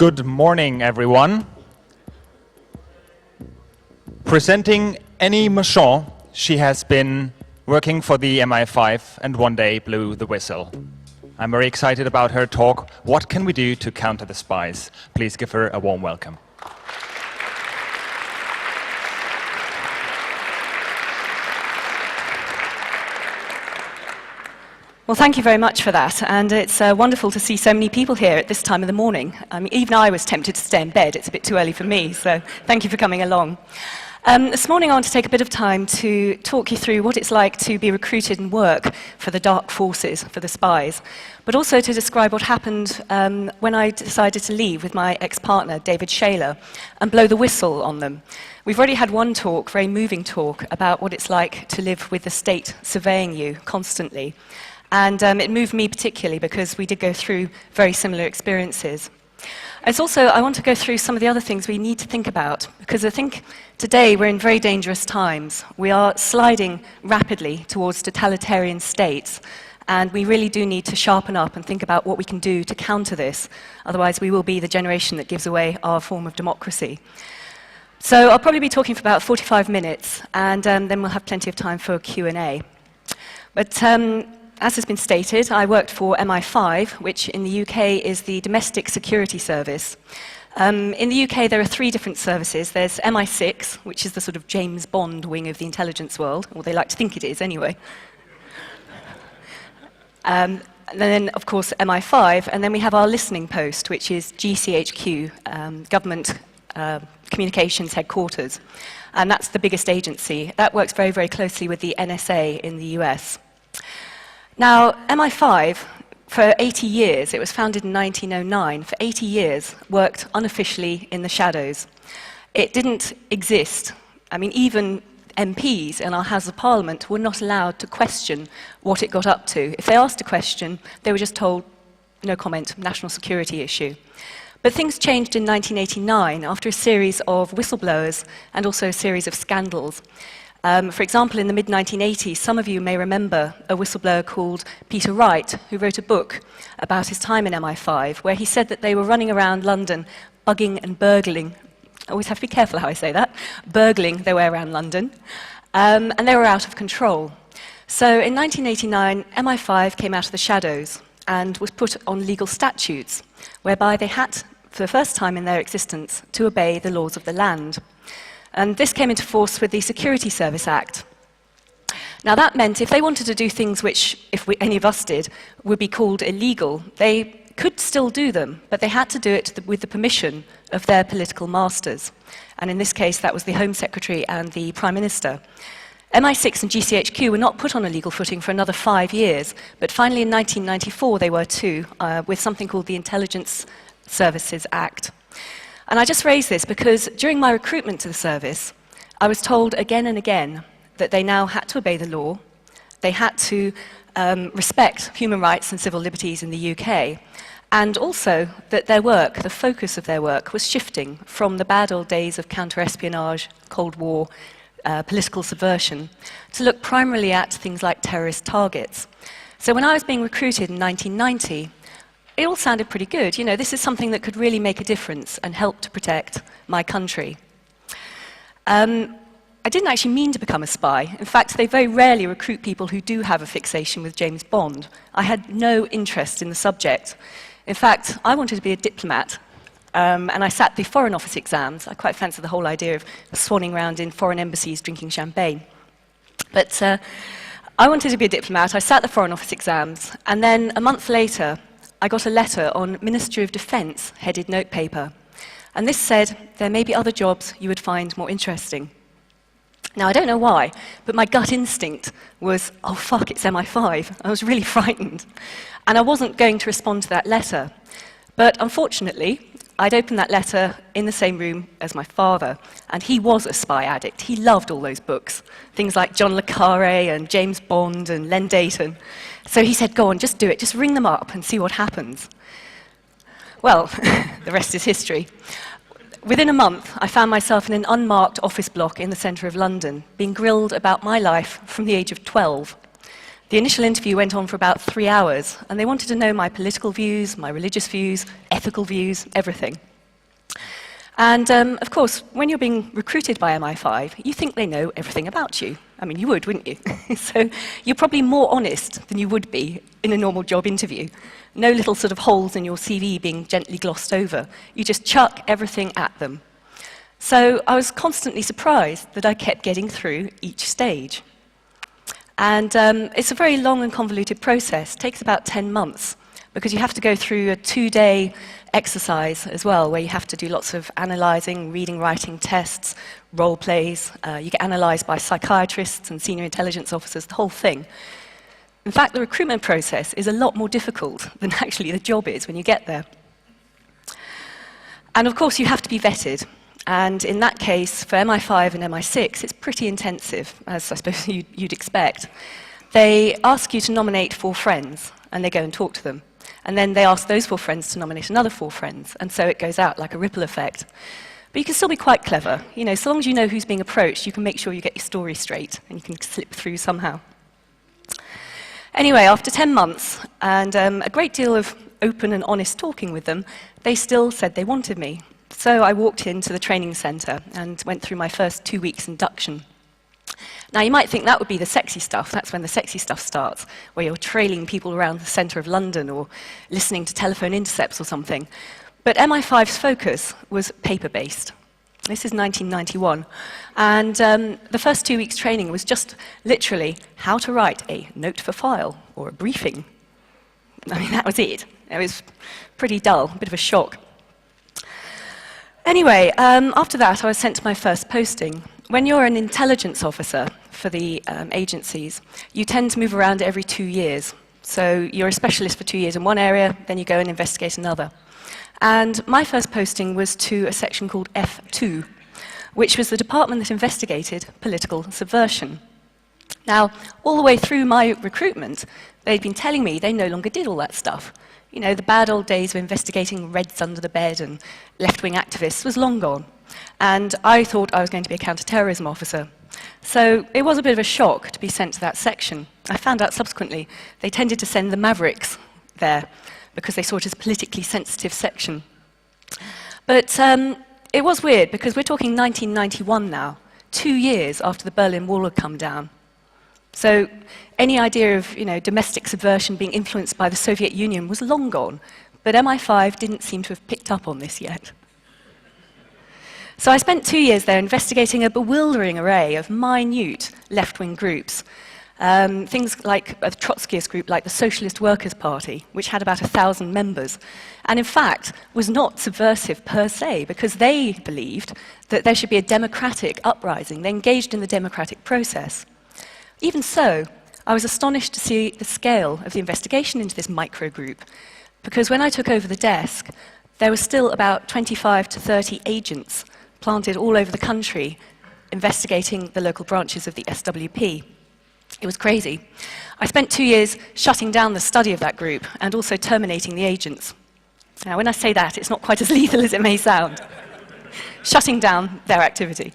Good morning, everyone. Presenting Annie Machon, she has been working for the MI5 and one day blew the whistle. I'm very excited about her talk. What can we do to counter the spies? Please give her a warm welcome. Well, thank you very much for that, and it's wonderful to see so many people here at this time of the morning. I mean, even I was tempted to stay in bed. It's a bit too early for me, so thank you for coming along. This morning I want to take a bit of time to talk you through what it's like to be recruited and work for the dark forces, for the spies, but also to describe what happened when I decided to leave with my ex-partner, David Shaler, and blow the whistle on them. We've already had one talk, very moving talk, about what it's like to live with the state surveying you constantly. And it moved me particularly because we did go through very similar experiences. It's also, I want to go through some of the other things we need to think about, because I think today we're in very dangerous times. We are sliding rapidly towards totalitarian states, and we really do need to sharpen up and think about what we can do to counter this. Otherwise, we will be the generation that gives away our form of democracy. So I'll probably be talking for about 45 minutes, and then we'll have plenty of time for Q&A. But as has been stated, I worked for MI5, which in the UK is the Domestic Security Service. In the UK, there are three different services. There's MI6, which is the sort of James Bond wing of the intelligence world, or they like to think it is anyway. And then, of course, MI5, and then we have our listening post, which is GCHQ, Government Communications Headquarters. And that's the biggest agency. That works very, very closely with the NSA in the US. Now, MI5, for 80 years, it was founded in 1909, for 80 years, worked unofficially in the shadows. It didn't exist. I mean, even MPs in our House of Parliament were not allowed to question what it got up to. If they asked a question, they were just told, no comment, national security issue. But things changed in 1989 after a series of whistleblowers and also a series of scandals. For example, in the mid-1980s, some of you may remember a whistleblower called Peter Wright, who wrote a book about his time in MI5, where he said that they were running around London, bugging and burgling. I always have to be careful how I say that. Burgling their way around London. And they were out of control. So in 1989, MI5 came out of the shadows and was put on legal statutes, whereby they had, for the first time in their existence, to obey the laws of the land. And this came into force with the Security Service Act. Now that meant if they wanted to do things which, if any of us did, would be called illegal, they could still do them, but they had to do it with the permission of their political masters. And in this case, that was the Home Secretary and the Prime Minister. MI6 and GCHQ were not put on a legal footing for another 5 years, but finally in 1994 they were too, with something called the Intelligence Services Act. And I just raise this because during my recruitment to the service, I was told again and again that they now had to obey the law, they had to respect human rights and civil liberties in the UK, and also that their work, the focus of their work, was shifting from the bad old days of counter-espionage, Cold War, political subversion, to look primarily at things like terrorist targets. So when I was being recruited in 1990, it all sounded pretty good. You know, this is something that could really make a difference and help to protect my country. I didn't actually mean to become a spy. In fact, they very rarely recruit people who do have a fixation with James Bond. I had no interest in the subject. In fact, I wanted to be a diplomat, and I sat the Foreign Office exams. I quite fancy the whole idea of swanning around in foreign embassies drinking champagne. But I wanted to be a diplomat. I sat the Foreign Office exams, and then a month later, I got a letter on Ministry of Defence headed notepaper. And this said, there may be other jobs you would find more interesting. Now, I don't know why, but my gut instinct was, oh fuck, it's MI5. I was really frightened. And I wasn't going to respond to that letter. But unfortunately, I'd opened that letter in the same room as my father, and he was a spy addict. He loved all those books, things like John le Carré and James Bond and Len Dayton. So he said, go on, just do it, just ring them up and see what happens. Well, the rest is history. Within a month, I found myself in an unmarked office block in the centre of London, being grilled about my life from the age of 12. The initial interview went on for about 3 hours, and they wanted to know my political views, my religious views, ethical views, everything. And of course, when you're being recruited by MI5, you think they know everything about you. I mean, you would, wouldn't you? So you're probably more honest than you would be in a normal job interview. No little sort of holes in your CV being gently glossed over. You just chuck everything at them. So I was constantly surprised that I kept getting through each stage. And it's a very long and convoluted process. It takes about 10 months, because you have to go through a 2-day exercise as well, where you have to do lots of analysing, reading, writing tests, role plays. You get analysed by psychiatrists and senior intelligence officers, the whole thing. In fact, the recruitment process is a lot more difficult than actually the job is when you get there. And of course, you have to be vetted. And in that case, for MI5 and MI6, it's pretty intensive, as I suppose you'd expect. They ask you to nominate 4 friends, and they go and talk to them. And then they ask those 4 friends to nominate another 4 friends, and so it goes out like a ripple effect. But you can still be quite clever. You know, so long as you know who's being approached, you can make sure you get your story straight, and you can slip through somehow. Anyway, after 10 months, and a great deal of open and honest talking with them, they still said they wanted me. So I walked into the training centre and went through my first 2 weeks induction. Now, you might think that would be the sexy stuff. That's when the sexy stuff starts, where you're trailing people around the centre of London or listening to telephone intercepts or something. But MI5's focus was paper-based. This is 1991. And the first 2 weeks' training was just literally how to write a note for file or a briefing. I mean, that was it. It was pretty dull, a bit of a shock. Anyway, after that, I was sent to my first posting. When you're an intelligence officer for the agencies, you tend to move around every 2 years. So you're a specialist for 2 years in one area, then you go and investigate another. And my first posting was to a section called F2, which was the department that investigated political subversion. Now, all the way through my recruitment, they'd been telling me they no longer did all that stuff. You know, the bad old days of investigating Reds under the bed and left-wing activists was long gone. And I thought I was going to be a counter-terrorism officer. So it was a bit of a shock to be sent to that section. I found out subsequently they tended to send the Mavericks there because they saw it as a politically sensitive section. But it was weird because we're talking 1991 now, 2 years after the Berlin Wall had come down. So any idea of, you know, domestic subversion being influenced by the Soviet Union was long gone, but MI5 didn't seem to have picked up on this yet. So I spent 2 years there investigating a bewildering array of minute left-wing groups. Things like a Trotskyist group like the Socialist Workers' Party, which had about 1,000 members, and in fact was not subversive per se, because they believed that there should be a democratic uprising. They engaged in the democratic process. Even so, I was astonished to see the scale of the investigation into this microgroup, because when I took over the desk, there were still about 25 to 30 agents planted all over the country investigating the local branches of the SWP. It was crazy. I spent 2 years shutting down the study of that group and also terminating the agents. Now, when I say that, it's not quite as lethal as it may sound. Shutting down their activity.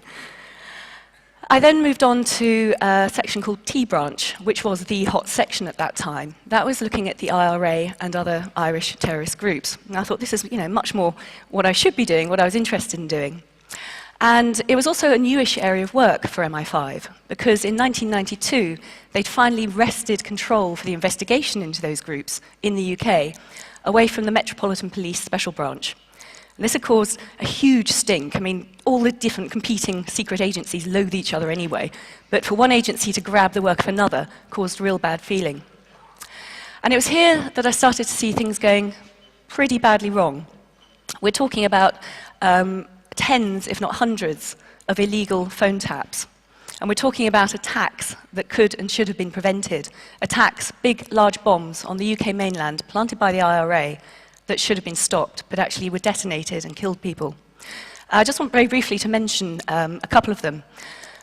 I then moved on to a section called Tea Branch, which was the hot section at that time. That was looking at the IRA and other Irish terrorist groups. And I thought this is, you know, much more what I should be doing, what I was interested in doing. And it was also a newish area of work for MI5, because in 1992, they'd finally wrested control for the investigation into those groups in the UK, away from the Metropolitan Police Special Branch. And this had caused a huge stink. I mean, all the different competing secret agencies loathe each other anyway, but for one agency to grab the work of another caused real bad feeling. And it was here that I started to see things going pretty badly wrong. We're talking about tens, if not hundreds, of illegal phone taps. And we're talking about attacks that could and should have been prevented. Attacks, big, large bombs on the UK mainland planted by the IRA that should have been stopped, but actually were detonated and killed people. I just want very briefly to mention a couple of them.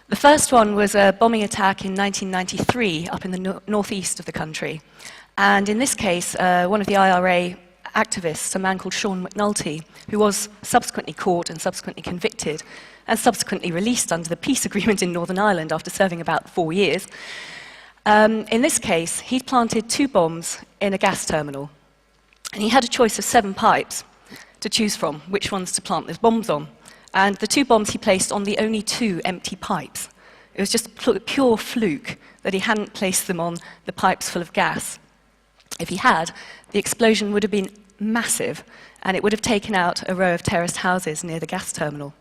The first one was a bombing attack in 1993 up in the northeast of the country. And in this case, one of the IRA activists, a man called Sean McNulty, who was subsequently caught and subsequently convicted and subsequently released under the peace agreement in Northern Ireland after serving about 4 years. In this case, he'd planted 2 bombs in a gas terminal. And he had a choice of 7 pipes to choose from, which ones to plant those bombs on. And the 2 bombs he placed on the only 2 empty pipes. It was just pure fluke that he hadn't placed them on the pipes full of gas. If he had, the explosion would have been massive, and it would have taken out a row of terraced houses near the gas terminal.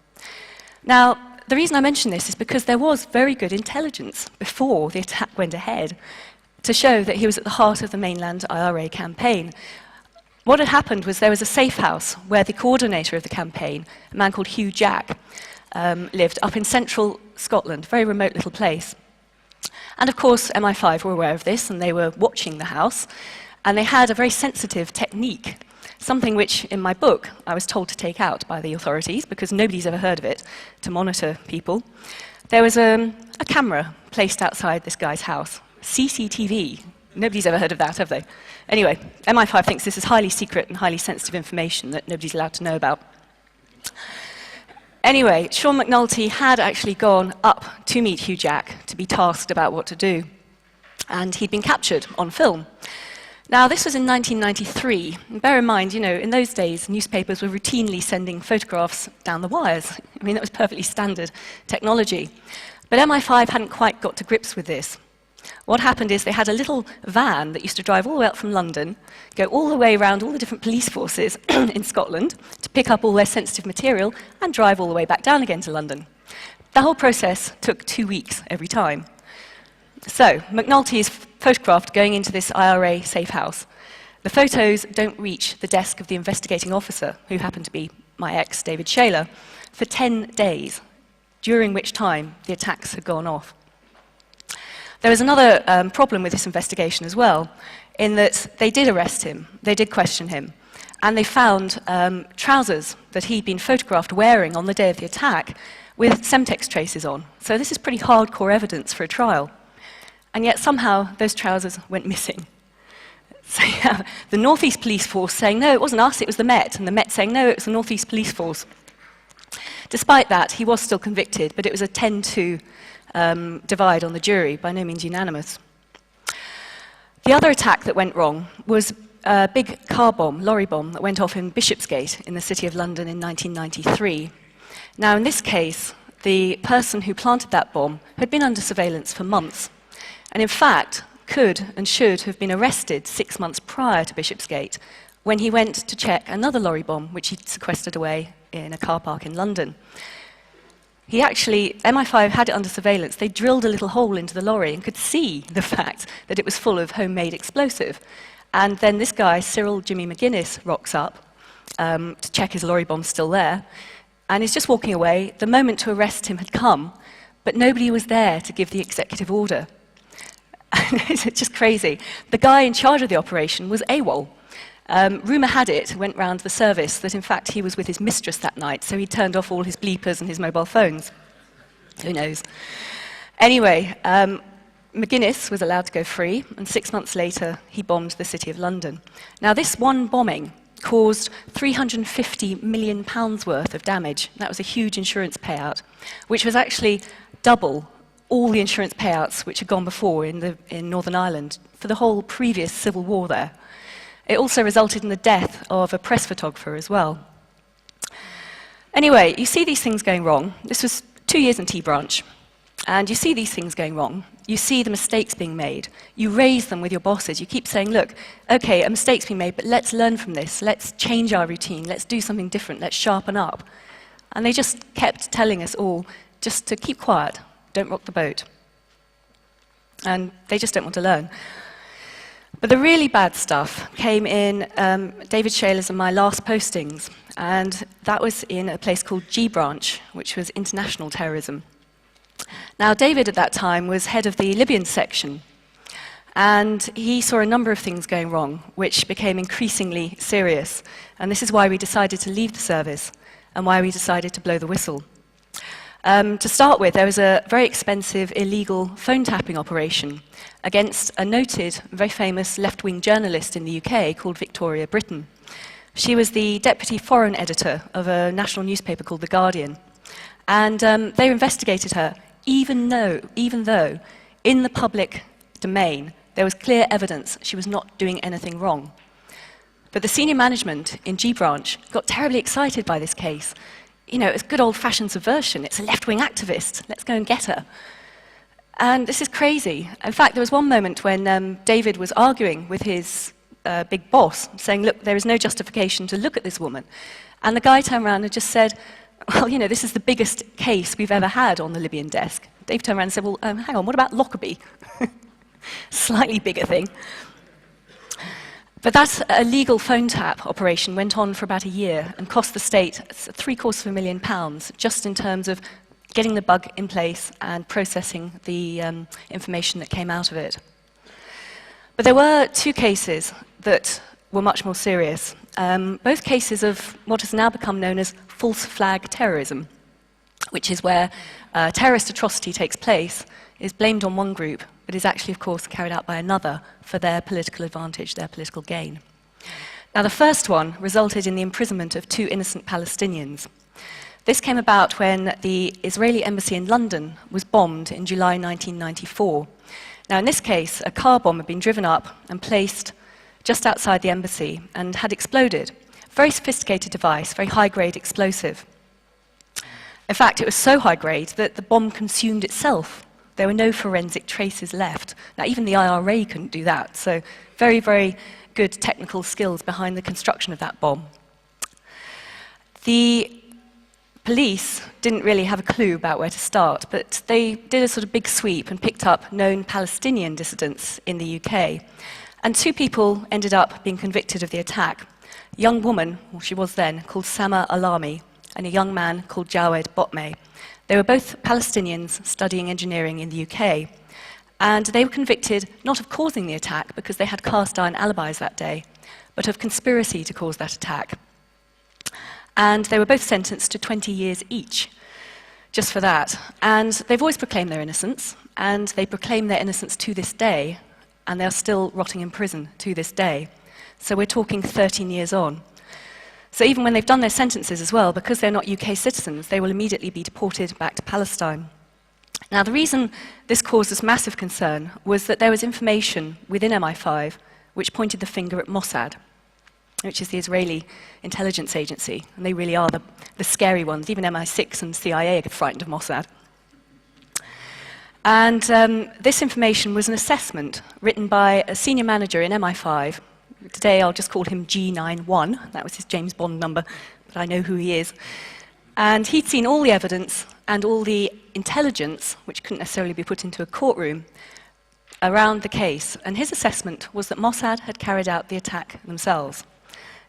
Now, the reason I mention this is because there was very good intelligence before the attack went ahead to show that he was at the heart of the mainland IRA campaign. What had happened was there was a safe house where the coordinator of the campaign, a man called Hugh Jack, lived up in central Scotland, a very remote little place. And of course, MI5 were aware of this, and they were watching the house, and they had a very sensitive technique, something which, in my book, I was told to take out by the authorities, because nobody's ever heard of it, to monitor people. There was a camera placed outside this guy's house, CCTV. Nobody's ever heard of that, have they? Anyway, MI5 thinks this is highly secret and highly sensitive information that nobody's allowed to know about. Anyway, Sean McNulty had actually gone up to meet Hugh Jack to be tasked about what to do, and he'd been captured on film. Now, this was in 1993, and bear in mind, in those days, newspapers were routinely sending photographs down the wires. I mean, that was perfectly standard technology. But MI5 hadn't quite got to grips with this. What happened is they had a little van that used to drive all the way up from London, go all the way around all the different police forces in Scotland to pick up all their sensitive material and drive all the way back down again to London. The whole process took 2 weeks every time. So, McNulty is photographed going into this IRA safe house. The photos don't reach the desk of the investigating officer, who happened to be my ex, David Shaler, for 10 days, during which time the attacks had gone off. There was another problem with this investigation as well, in that they did arrest him, they did question him, and they found trousers that he'd been photographed wearing on the day of the attack with Semtex traces on. So this is pretty hardcore evidence for a trial. And yet somehow those trousers went missing. So you have the North East Police Force saying, no, it wasn't us, it was the Met, and the Met saying, no, it was the North East Police Force. Despite that, he was still convicted, but it was a 10-2 divide on the jury, by no means unanimous. The other attack that went wrong was a big car bomb, lorry bomb, that went off in Bishopsgate in the City of London in 1993. Now, in this case, the person who planted that bomb had been under surveillance for months, and in fact could and should have been arrested 6 months prior to Bishopsgate when he went to check another lorry bomb which he'd sequestered away in a car park in London. He actually, MI5 had it under surveillance. They drilled a little hole into the lorry and could see the fact that it was full of homemade explosive. And then this guy, Cyril Jimmy McGuinness, rocks up to check his lorry bomb's still there, and he's just walking away. The moment to arrest him had come, but nobody was there to give the executive order. It's just crazy. The guy in charge of the operation was AWOL. Rumour had it, went round the service, that in fact he was with his mistress that night, so he turned off all his bleepers and his mobile phones. Who knows? Anyway, McGuinness was allowed to go free, and 6 months later he bombed the City of London. Now, this one bombing caused £350 million worth of damage. That was a huge insurance payout, which was actually double all the insurance payouts which had gone before in Northern Ireland for the whole previous civil war there. It also resulted in the death of a press photographer as well. Anyway, you see these things going wrong. This was 2 years in Tea Branch. And you see these things going wrong. You see the mistakes being made. You raise them with your bosses. You keep saying, look, okay, a mistake's been made, but let's learn from this. Let's change our routine. Let's do something different. Let's sharpen up. And they just kept telling us all just to keep quiet. Don't rock the boat. And they just don't want to learn. But the really bad stuff came in David Shaler's and my last postings, and that was in a place called G Branch, which was international terrorism. Now, David at that time was head of the Libyan section, and he saw a number of things going wrong, which became increasingly serious, and this is why we decided to leave the service, and why we decided to blow the whistle. To start with, there was a very expensive illegal phone tapping operation against a noted, very famous left-wing journalist in the UK called Victoria Britton. She was the deputy foreign editor of a national newspaper called The Guardian. And they investigated her, even though in the public domain there was clear evidence she was not doing anything wrong. But the senior management in G Branch got terribly excited by this case. you know, it's good old-fashioned subversion. It's a left-wing activist. Let's go and get her. And this is crazy. In fact, there was one moment when David was arguing with his big boss, saying, look, there is no justification to look at this woman. And the guy turned around and just said, well, you know, this is the biggest case we've ever had on the Libyan desk. Dave turned around and said, well, hang on, what about Lockerbie? Slightly bigger thing. But that illegal phone tap operation went on for about a year and cost the state £750,000 just in terms of getting the bug in place and processing the information that came out of it. But there were two cases that were much more serious, both cases of what has now become known as false flag terrorism, which is where terrorist atrocity takes place, is blamed on one group, but is actually, of course, carried out by another for their political advantage, their political gain. Now, the first one resulted in the imprisonment of 2 innocent Palestinians. This came about when the Israeli embassy in London was bombed in July 1994. Now, in this case, a car bomb had been driven up and placed just outside the embassy and had exploded. Very sophisticated device, very high-grade explosive. In fact, it was so high-grade that the bomb consumed itself. There were no forensic traces left. Now, even the IRA couldn't do that, so very, very good technical skills behind the construction of that bomb. The police didn't really have a clue about where to start, but they did a sort of big sweep and picked up known Palestinian dissidents in the UK. And 2 people ended up being convicted of the attack. A young woman, well, she was then, called Sama Alami, and a young man called Jawed Botmeh. They were both Palestinians studying engineering in the UK, and they were convicted not of causing the attack because they had cast iron alibis that day, but of conspiracy to cause that attack. And they were both sentenced to 20 years each, just for that. And they've always proclaimed their innocence, and they proclaim their innocence to this day, and they are still rotting in prison to this day. So we're talking 13 years on. So even when they've done their sentences as well, because they're not UK citizens, they will immediately be deported back to Palestine. Now, the reason this caused us massive concern was that there was information within MI5 which pointed the finger at Mossad, which is the Israeli intelligence agency, and they really are the scary ones. Even MI6 and CIA are frightened of Mossad. And this information was an assessment written by a senior manager in MI5. Today I'll just call him G91, that was his James Bond number, but I know who he is. And he'd seen all the evidence and all the intelligence, which couldn't necessarily be put into a courtroom, around the case. And his assessment was that Mossad had carried out the attack themselves.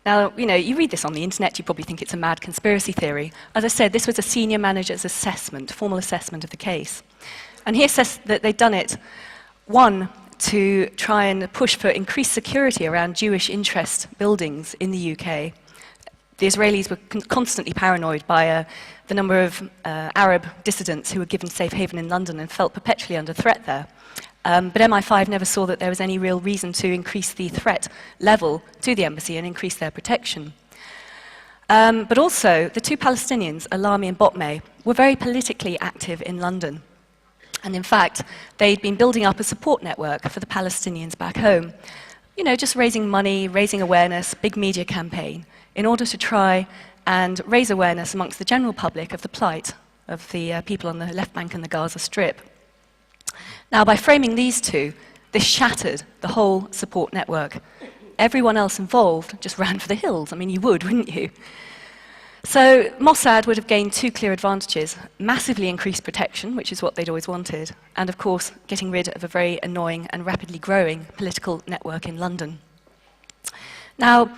Now, you know, you read this on the internet, you probably think it's a mad conspiracy theory. As I said, this was a senior manager's assessment, formal assessment of the case. And he assessed that they'd done it, one, to try and push for increased security around Jewish interest buildings in the UK. The Israelis were constantly paranoid by the number of Arab dissidents who were given safe haven in London and felt perpetually under threat there. But MI5 never saw that there was any real reason to increase the threat level to the embassy and increase their protection. But also, the 2 Palestinians, Alami and Botmeh, were very politically active in London. And in fact, they'd been building up a support network for the Palestinians back home. You know, just raising money, raising awareness, big media campaign, in order to try and raise awareness amongst the general public of the plight of the people on the left bank and the Gaza Strip. Now, by framing these 2, this shattered the whole support network. Everyone else involved just ran for the hills. I mean, you would, wouldn't you? So Mossad would have gained 2 clear advantages: massively increased protection, which is what they'd always wanted, and of course getting rid of a very annoying and rapidly growing political network in London. Now,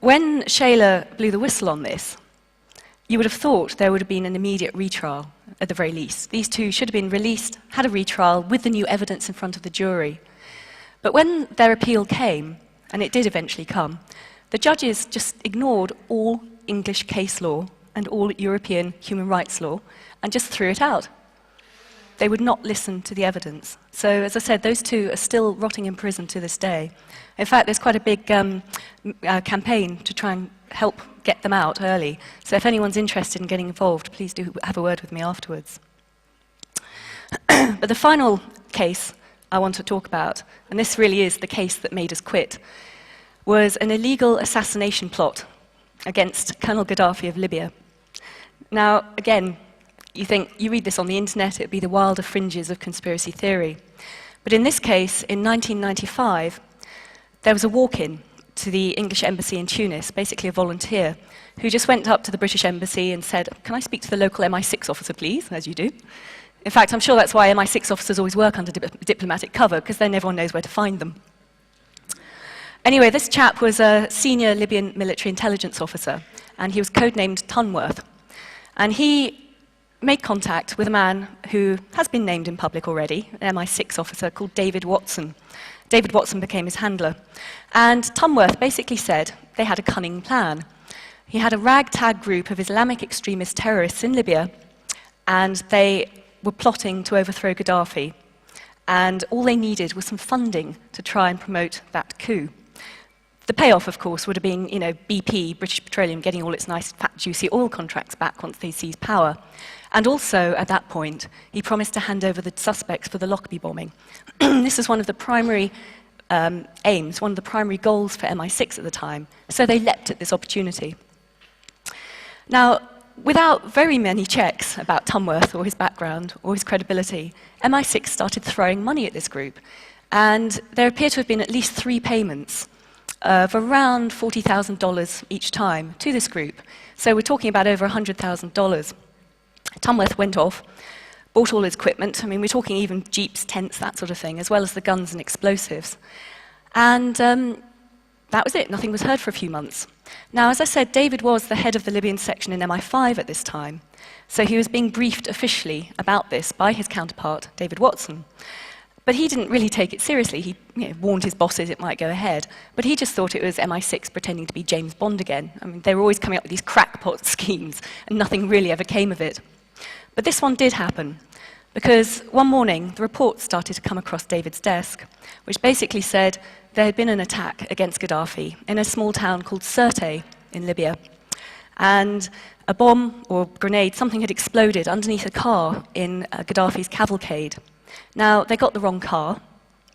when Shayla blew the whistle on this, you would have thought there would have been an immediate retrial, at the very least. These 2 should have been released, had a retrial with the new evidence in front of the jury. But when their appeal came, and it did eventually come, the judges just ignored all English case law and all European human rights law and just threw it out. They would not listen to the evidence. So, as I said, those 2 are still rotting in prison to this day. In fact, there's quite a big campaign to try and help get them out early. So if anyone's interested in getting involved, please do have a word with me afterwards. But the final case I want to talk about, and this really is the case that made us quit, was an illegal assassination plot against Colonel Gaddafi of Libya. Now, again, you read this on the internet, it'd be the wilder fringes of conspiracy theory. But in this case, in 1995, there was a walk-in to the English embassy in Tunis, basically a volunteer, who just went up to the British embassy and said, "Can I speak to the local MI6 officer, please?" As you do. In fact, I'm sure that's why MI6 officers always work under diplomatic cover, because then everyone knows where to find them. Anyway, this chap was a senior Libyan military intelligence officer, and he was codenamed Tunworth. And he made contact with a man who has been named in public already, an MI6 officer called David Watson. David Watson became his handler. And Tunworth basically said they had a cunning plan. He had a ragtag group of Islamic extremist terrorists in Libya, and they were plotting to overthrow Gaddafi. And all they needed was some funding to try and promote that coup. The payoff, of course, would have been, BP, British Petroleum, getting all its nice, fat, juicy oil contracts back once they seized power. And also, at that point, he promised to hand over the suspects for the Lockerbie bombing. This is one of the primary aims, one of the primary goals for MI6 at the time, so they leapt at this opportunity. Now, without very many checks about Tunworth or his background or his credibility, MI6 started throwing money at this group. And there appear to have been at least 3 payments of around $40,000 each time to this group. So we're talking about over $100,000. Tunworth went off, bought all his equipment. I mean, we're talking even jeeps, tents, that sort of thing, as well as the guns and explosives. And that was it. Nothing was heard for a few months. Now, as I said, David was the head of the Libyan section in MI5 at this time. So he was being briefed officially about this by his counterpart, David Watson. But he didn't really take it seriously. He warned his bosses it might go ahead. But he just thought it was MI6 pretending to be James Bond again. I mean, they were always coming up with these crackpot schemes, and nothing really ever came of it. But this one did happen, because one morning the report started to come across David's desk, which basically said there had been an attack against Gaddafi in a small town called Sirte in Libya. And a bomb or grenade, something had exploded underneath a car in Gaddafi's cavalcade. Now, they got the wrong car.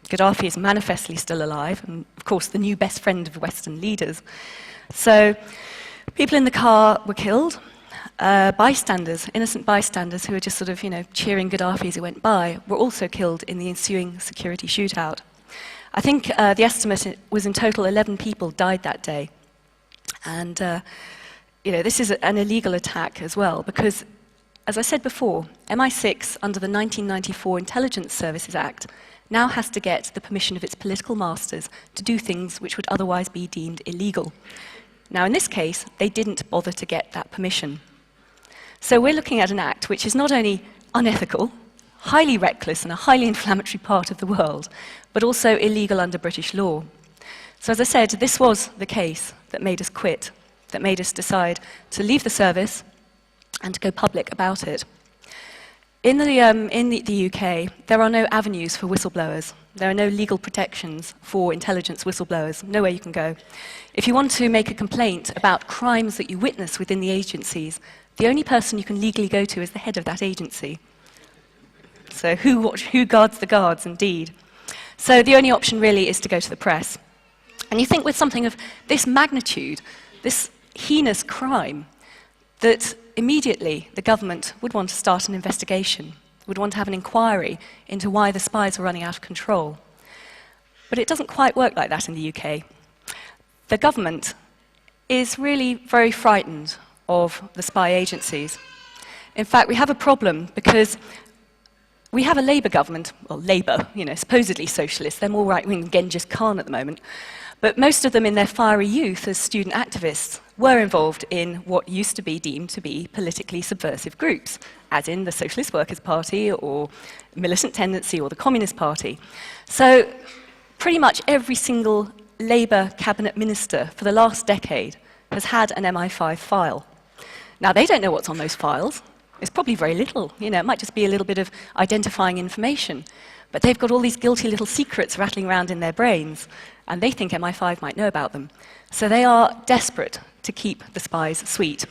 Gaddafi is manifestly still alive, and of course the new best friend of Western leaders. So people in the car were killed. Bystanders, innocent bystanders who were just sort of, cheering Gaddafi as he went by, were also killed in the ensuing security shootout. I think the estimate was in total 11 people died that day. And, this is an illegal attack as well, because, as I said before, MI6, under the 1994 Intelligence Services Act, now has to get the permission of its political masters to do things which would otherwise be deemed illegal. Now, in this case, they didn't bother to get that permission. So we're looking at an act which is not only unethical, highly reckless, and a highly inflammatory part of the world, but also illegal under British law. So as I said, this was the case that made us quit, that made us decide to leave the service and to go public about it. In the UK, there are no avenues for whistleblowers. There are no legal protections for intelligence whistleblowers, nowhere you can go. If you want to make a complaint about crimes that you witness within the agencies, the only person you can legally go to is the head of that agency. So who guards the guards, indeed? So the only option really is to go to the press. And you think with something of this magnitude, this heinous crime, that immediately the government would want to start an investigation, would want to have an inquiry into why the spies were running out of control. But it doesn't quite work like that in the UK. The government is really very frightened of the spy agencies. In fact, we have a problem because we have a Labour government, well, Labour, supposedly socialist. They're more right-wing than Genghis Khan at the moment. But most of them in their fiery youth as student activists were involved in what used to be deemed to be politically subversive groups, as in the Socialist Workers' Party or Militant Tendency or the Communist Party. So pretty much every single Labour cabinet minister for the last decade has had an MI5 file. Now, they don't know what's on those files. It's probably very little. It might just be a little bit of identifying information. But they've got all these guilty little secrets rattling around in their brains, and they think MI5 might know about them. So they are desperate to keep the spies sweet.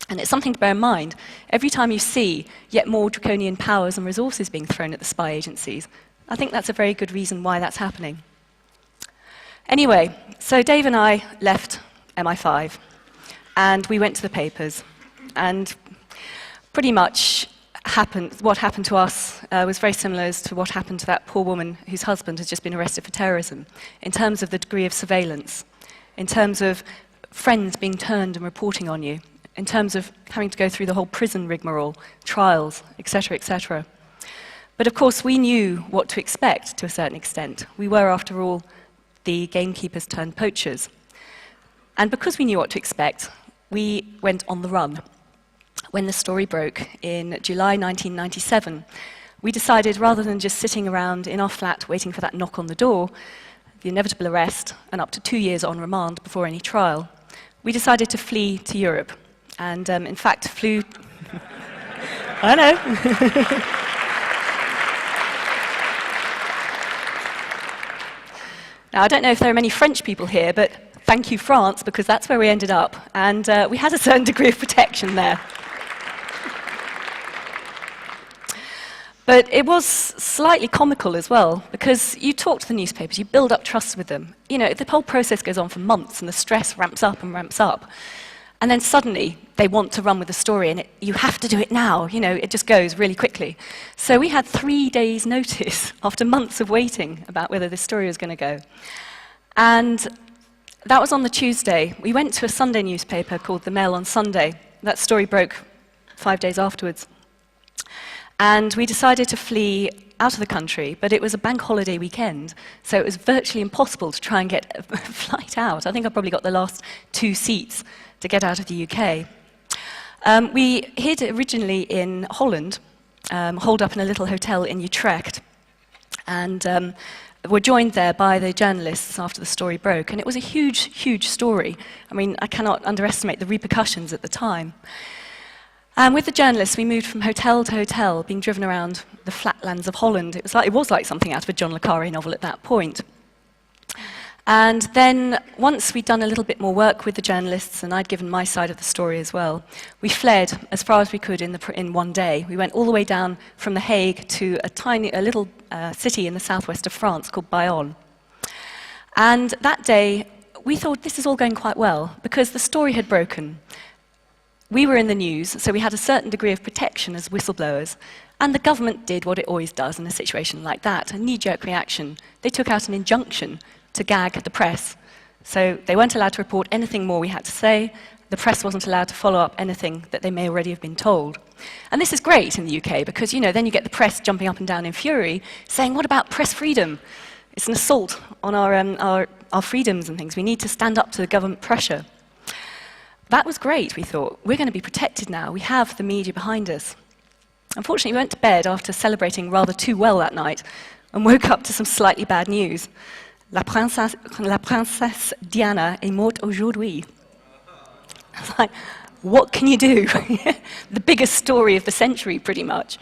And it's something to bear in mind. Every time you see yet more draconian powers and resources being thrown at the spy agencies, I think that's a very good reason why that's happening. Anyway, so Dave and I left MI5, and we went to the papers. And pretty much what happened to us was very similar as to what happened to that poor woman whose husband has just been arrested for terrorism, in terms of the degree of surveillance, in terms of friends being turned and reporting on you, in terms of having to go through the whole prison rigmarole, trials, etc., etc. But of course, we knew what to expect to a certain extent. We were, after all, the gamekeepers turned poachers. And because we knew what to expect, we went on the run. When the story broke in July 1997, we decided, rather than just sitting around in our flat waiting for that knock on the door, the inevitable arrest, and up to 2 years on remand before any trial, we decided to flee to Europe. And in fact, flew... I know. Now, I don't know if there are many French people here, but thank you, France, because that's where we ended up. And we had a certain degree of protection there. But it was slightly comical as well, because you talk to the newspapers, you build up trust with them. You know, the whole process goes on for months, and the stress ramps up and ramps up. And then suddenly, they want to run with the story, and you have to do it now. You know, it just goes really quickly. So we had 3 days' notice after months of waiting about whether this story was going to go. And that was on the Tuesday. We went to a Sunday newspaper called The Mail on Sunday. That story broke 5 days afterwards. And we decided to flee out of the country, but it was a bank holiday weekend, so it was virtually impossible to try and get a flight out. I think I probably got the last 2 seats to get out of the UK. We hid originally in Holland, holed up in a little hotel in Utrecht, and were joined there by the journalists after the story broke, and it was a huge, huge story. I mean, I cannot underestimate the repercussions at the time. And with the journalists, we moved from hotel to hotel, being driven around the flatlands of Holland. It was like something out of a John le Carré novel at that point. And then, once we'd done a little bit more work with the journalists, and I'd given my side of the story as well, we fled as far as we could in one day. We went all the way down from The Hague to a little city in the southwest of France called Bayonne. And that day, we thought this is all going quite well, because the story had broken. We were in the news, so we had a certain degree of protection as whistleblowers, and the government did what it always does in a situation like that, a knee-jerk reaction. They took out an injunction to gag the press. So they weren't allowed to report anything more we had to say. The press wasn't allowed to follow up anything that they may already have been told. And this is great in the UK, because, you know, then you get the press jumping up and down in fury, saying, what about press freedom? It's an assault on our freedoms and things. We need to stand up to the government pressure. That was great, we thought. We're going to be protected now. We have the media behind us. Unfortunately, we went to bed after celebrating rather too well that night and woke up to some slightly bad news. La princesse Diana est morte aujourd'hui. I was like, what can you do? The biggest story of the century, pretty much.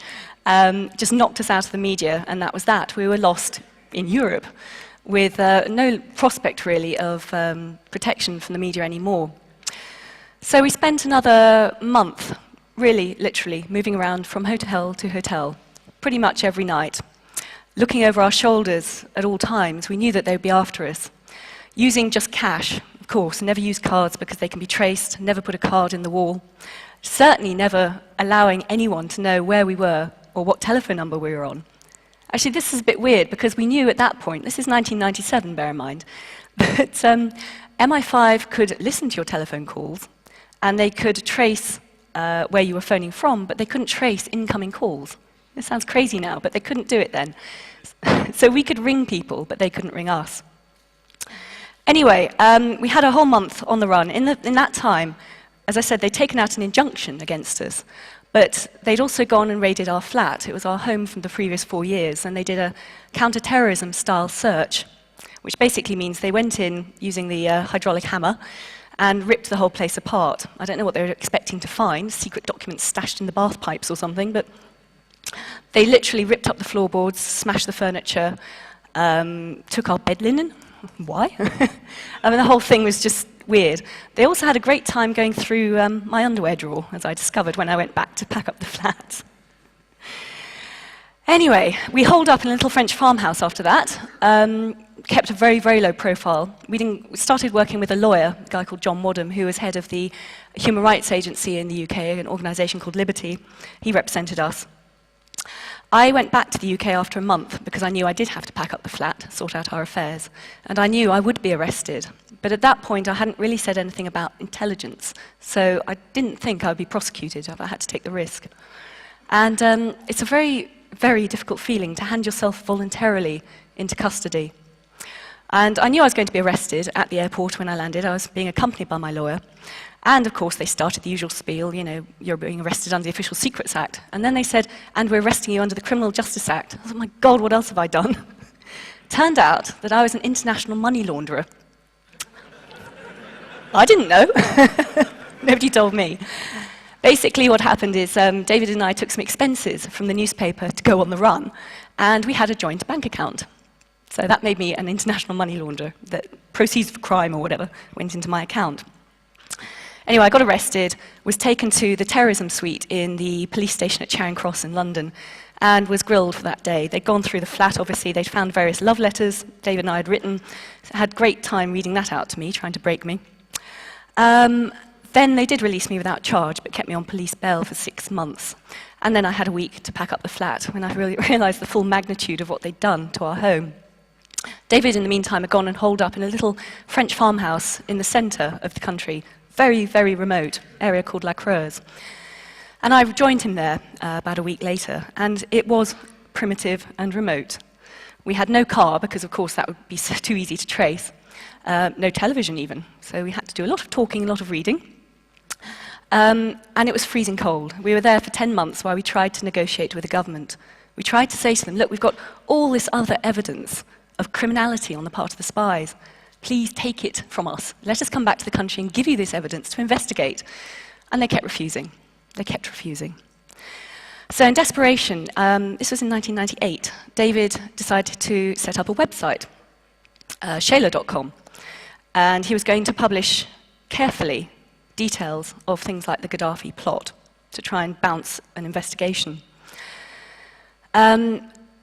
Just knocked us out of the media, and that was that. We were lost in Europe with no prospect, really, of protection from the media anymore. So we spent another month, really, literally, moving around from hotel to hotel, pretty much every night, looking over our shoulders at all times. We knew that they would be after us, using just cash, of course, never use cards because they can be traced, never put a card in the wall, certainly never allowing anyone to know where we were or what telephone number we were on. Actually, this is a bit weird, because we knew at that point, this is 1997, bear in mind, that MI5 could listen to your telephone calls, and they could trace where you were phoning from, but they couldn't trace incoming calls. This sounds crazy now, but they couldn't do it then. So we could ring people, but they couldn't ring us. Anyway, we had a whole month on the run. In that time, as I said, they'd taken out an injunction against us, but they'd also gone and raided our flat. It was our home from the previous 4 years, and they did a counter-terrorism style search, which basically means they went in using the hydraulic hammer and ripped the whole place apart. I don't know what they were expecting to find, secret documents stashed in the bath pipes or something, but they literally ripped up the floorboards, smashed the furniture, took our bed linen. Why? I mean, the whole thing was just weird. They also had a great time going through my underwear drawer, as I discovered when I went back to pack up the flat. Anyway, we holed up in a little French farmhouse after that, kept a very, very low profile. We started working with a lawyer, a guy called John Wadham, who was head of the Human Rights Agency in the UK, an organisation called Liberty. He represented us. I went back to the UK after a month because I knew I did have to pack up the flat, sort out our affairs, and I knew I would be arrested. But at that point, I hadn't really said anything about intelligence, so I didn't think I would be prosecuted if I had to take the risk. And it's a very, very difficult feeling to hand yourself voluntarily into custody. And I knew I was going to be arrested at the airport when I landed. I was being accompanied by my lawyer. And of course, they started the usual spiel, you know, you're being arrested under the Official Secrets Act. And then they said, and we're arresting you under the Criminal Justice Act. I was like, my God, what else have I done? Turned out that I was an international money launderer. I didn't know. Nobody told me. Basically, what happened is David and I took some expenses from the newspaper to go on the run, and we had a joint bank account. So that made me an international money launderer. That proceeds of crime or whatever went into my account. Anyway, I got arrested, was taken to the Terrorism suite in the police station at Charing Cross in London, and was grilled for that day. They'd gone through the flat, obviously. They'd found various love letters David and I had written. Had great time reading that out to me, trying to break me. Then they did release me without charge, but kept me on police bail for 6 months. And then I had a week to pack up the flat when I really realised the full magnitude of what they'd done to our home. David, in the meantime, had gone and holed up in a little French farmhouse in the centre of the country, very, very remote area called La Creuse. And I joined him there about a week later, and it was primitive and remote. We had no car, because of course that would be too easy to trace. No television even, so we had to do a lot of talking, a lot of reading. And it was freezing cold. We were there for 10 months while we tried to negotiate with the government. We tried to say to them, look, we've got all this other evidence of criminality on the part of the spies. Please take it from us. Let us come back to the country and give you this evidence to investigate. And they kept refusing. They kept refusing. So in desperation, this was in 1998, David decided to set up a website, Shayla.com. And he was going to publish carefully details of things like the Gaddafi plot to try and bounce an investigation.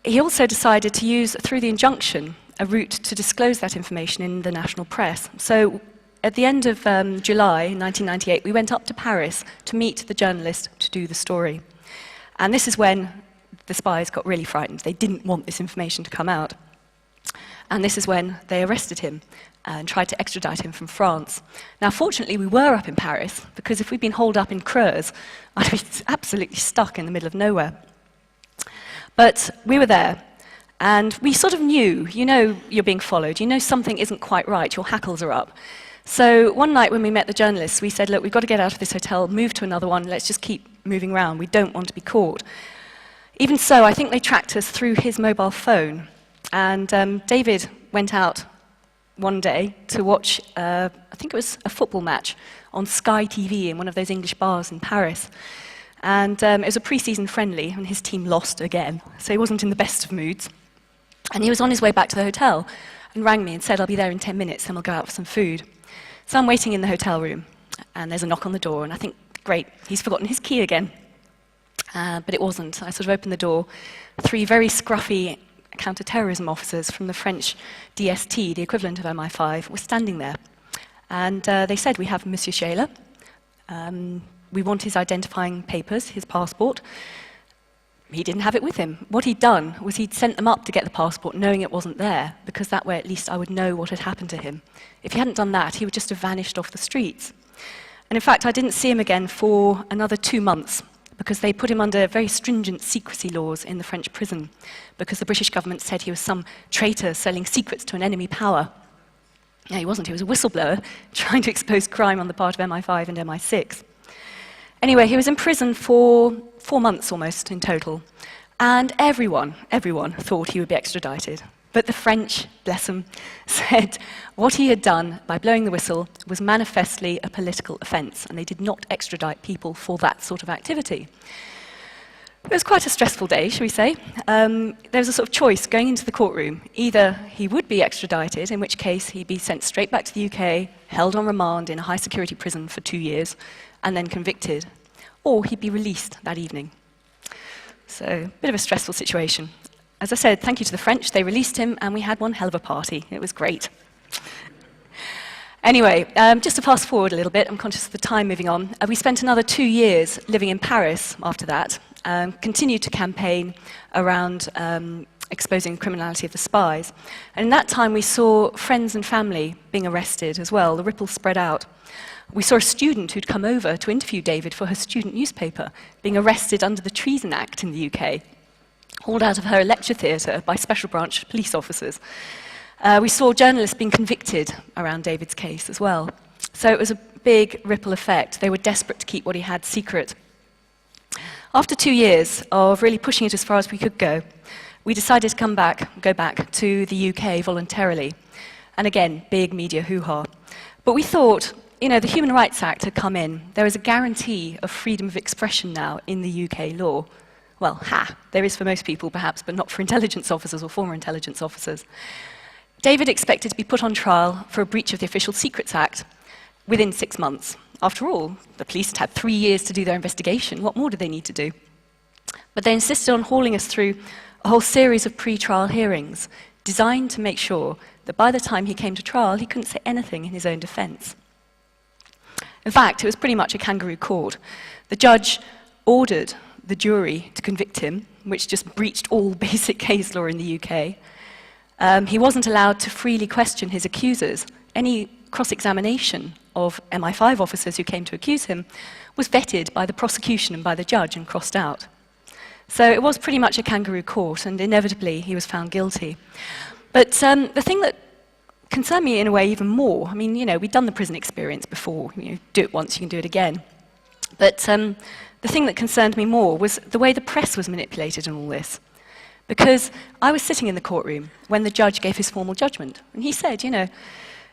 He also decided to use, through the injunction, a route to disclose that information in the national press. So at the end of July 1998, we went up to Paris to meet the journalist to do the story. And this is when the spies got really frightened. They didn't want this information to come out. And this is when they arrested him and tried to extradite him from France. Now, fortunately, we were up in Paris, because if we'd been holed up in Creuse, I'd be absolutely stuck in the middle of nowhere. But we were there, and we sort of knew, you know you're being followed, you know something isn't quite right, your hackles are up. So one night when we met the journalists, we said, look, we've got to get out of this hotel, move to another one, let's just keep moving around, we don't want to be caught. Even so, I think they tracked us through his mobile phone, and David went out one day to watch, I think it was a football match on Sky TV in one of those English bars in Paris. And it was a pre-season friendly, and his team lost again, so he wasn't in the best of moods. And he was on his way back to the hotel and rang me and said, I'll be there in 10 minutes, then we'll go out for some food. So I'm waiting in the hotel room, and there's a knock on the door, and I think, great, he's forgotten his key again. But it wasn't. I sort of opened the door. 3 very scruffy counter-terrorism officers from the French DST, the equivalent of MI5, were standing there. And they said, we have Monsieur Shayla. We want his identifying papers, his passport. He didn't have it with him. What he'd done was he'd sent them up to get the passport, knowing it wasn't there, because that way at least I would know what had happened to him. If he hadn't done that, he would just have vanished off the streets. And in fact, I didn't see him again for another 2 months, because they put him under very stringent secrecy laws in the French prison, because the British government said he was some traitor selling secrets to an enemy power. No, he wasn't. He was a whistleblower trying to expose crime on the part of MI5 and MI6. Anyway, he was in prison for 4 months almost in total, and everyone thought he would be extradited. But the French, bless them, said what he had done by blowing the whistle was manifestly a political offence, and they did not extradite people for that sort of activity. It was quite a stressful day, shall we say. There was a sort of choice going into the courtroom. Either he would be extradited, in which case he'd be sent straight back to the UK, held on remand in a high-security prison for 2 years, and then convicted, or he'd be released that evening. So, a bit of a stressful situation. As I said, thank you to the French, they released him, and we had one hell of a party. It was great. Anyway, just to fast forward a little bit, I'm conscious of the time moving on. We spent another 2 years living in Paris after that, continued to campaign around exposing criminality of the spies. And in that time, we saw friends and family being arrested as well. The ripple spread out. We saw a student who'd come over to interview David for her student newspaper being arrested under the Treason Act in the UK, hauled out of her lecture theatre by special branch police officers. We saw journalists being convicted around David's case as well. So it was a big ripple effect. They were desperate to keep what he had secret. After 2 years of really pushing it as far as we could go, we decided to go back to the UK voluntarily. And again, big media hoo-ha. But we thought, you know, the Human Rights Act had come in. There is a guarantee of freedom of expression now in the UK law. Well, there is for most people perhaps, but not for intelligence officers or former intelligence officers. David expected to be put on trial for a breach of the Official Secrets Act within 6 months. After all, the police had had 3 years to do their investigation. What more did they need to do? But they insisted on hauling us through a whole series of pre-trial hearings designed to make sure that by the time he came to trial, he couldn't say anything in his own defense. In fact, it was pretty much a kangaroo court. The judge ordered the jury to convict him, which just breached all basic case law in the UK. He wasn't allowed to freely question his accusers. Any cross-examination of MI5 officers who came to accuse him was vetted by the prosecution and by the judge and crossed out. So it was pretty much a kangaroo court, and inevitably he was found guilty. But the thing that concerned me in a way even more, I mean, you know, we'd done the prison experience before. You know, do it once, you can do it again. But the thing that concerned me more was the way the press was manipulated in all this. Because I was sitting in the courtroom when the judge gave his formal judgment, and he said, you know,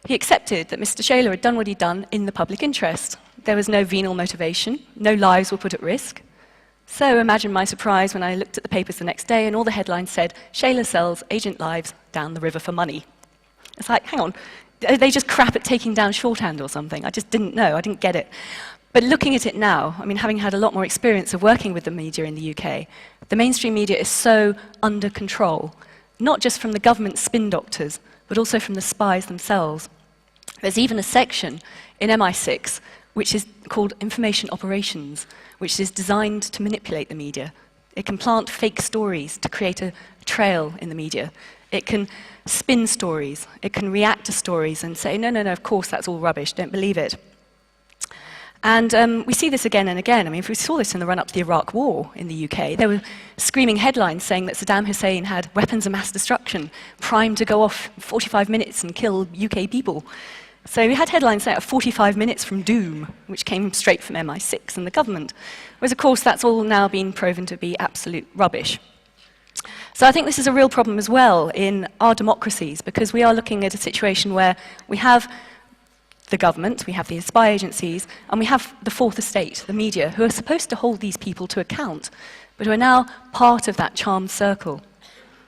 he accepted that Mr. Shaler had done what he'd done in the public interest. There was no venal motivation, no lives were put at risk. So imagine my surprise when I looked at the papers the next day and all the headlines said, Shaler sells agent lives down the river for money. It's like, hang on, are they just crap at taking down shorthand or something? I just didn't know, I didn't get it. But looking at it now, I mean, having had a lot more experience of working with the media in the UK, the mainstream media is so under control, not just from the government spin doctors, but also from the spies themselves. There's even a section in MI6 which is called Information Operations, which is designed to manipulate the media. It can plant fake stories to create a trail in the media. It can spin stories. It can react to stories and say, no, of course, that's all rubbish, don't believe it. And we see this again and again. I mean, if we saw this in the run-up to the Iraq War in the UK, there were screaming headlines saying that Saddam Hussein had weapons of mass destruction, primed to go off in 45 minutes and kill UK people. So we had headlines saying 45 minutes from doom, which came straight from MI6 and the government. Whereas, of course, that's all now been proven to be absolute rubbish. So I think this is a real problem as well in our democracies, because we are looking at a situation where we have the government, we have the spy agencies, and we have the fourth estate, the media, who are supposed to hold these people to account, but who are now part of that charmed circle.